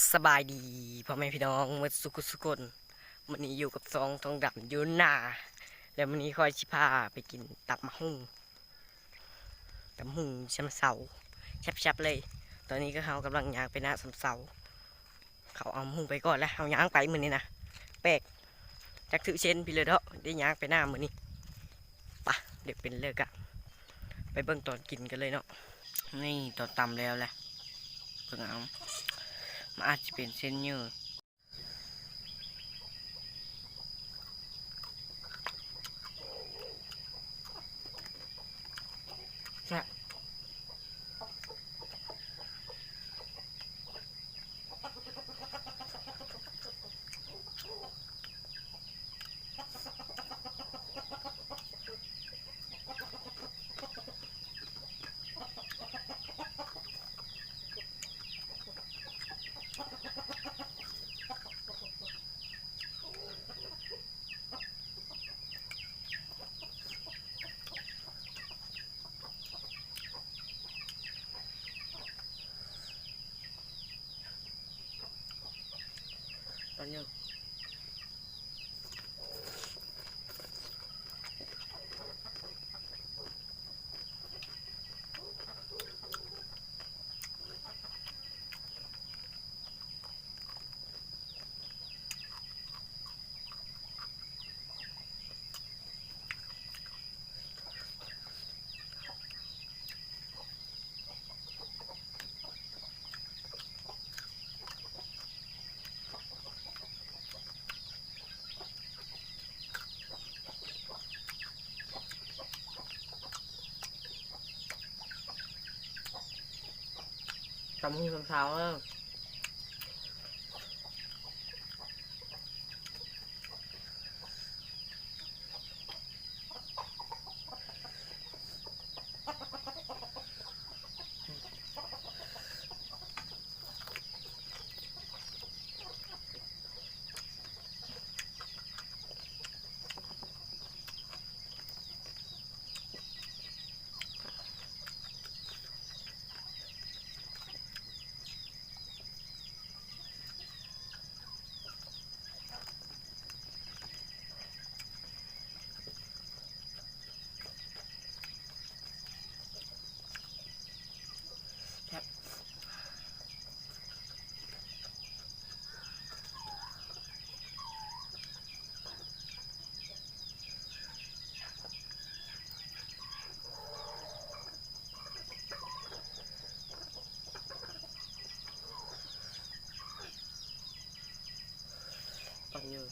สบายดีพ่อแม่พี่น้องมาสุขสุขคนวันนี้อยู่กับซองทองดำอยู่หน้าแล้ววันนี้คอยชิพาไปกินตับมะฮุ่งตับมะฮุ่งช้ำเสาแซ่บๆเลยตอนนี้ก็เขากำลังย่างไปหน้าสำเสาเขาเอามะฮุ่งไปก่อนแล้วเขาย่างไปมือนี้นะแปลกจากถือเช่นพี่เลยเถอะได้ย่างไปหน้ามือนี้ปะเดี๋ยวเป็นเลิกอะไปเบิ่งตอนกินกันเลยเนาะนี่ตอนตำแล้วแหละเบิ่งเอามันอาจจะเป็นเส้นเยื่อ ตอนนี้ตำหูเช้าแล้วตอนนี้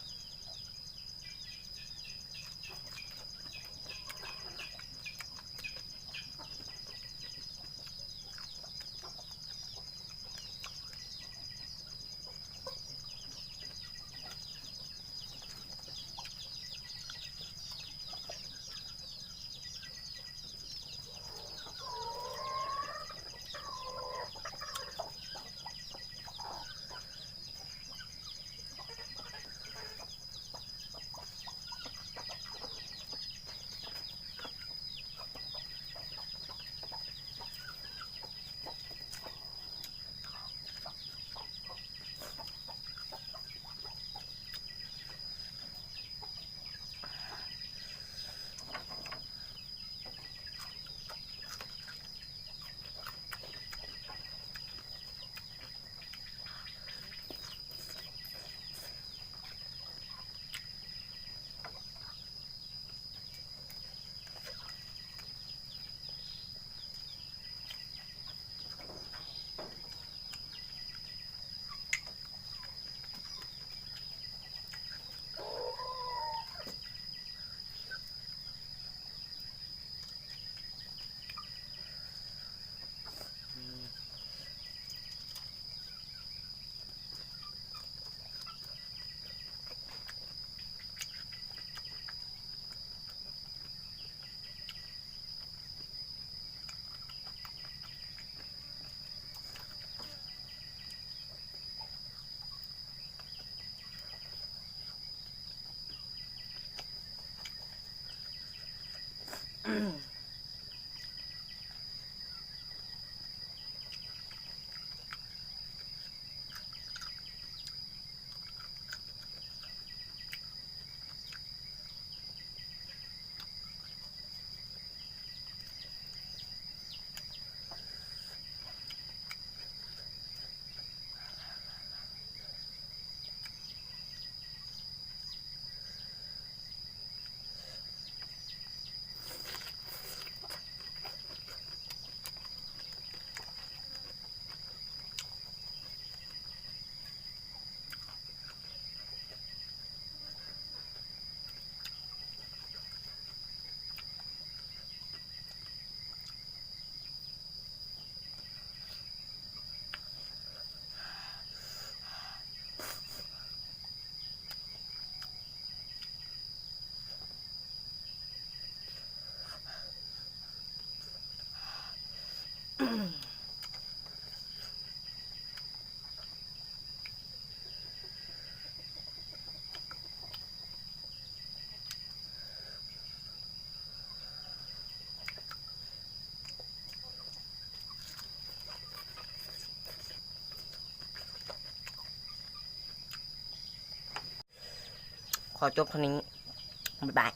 ขอจบเท่านี้บ๊ายบาย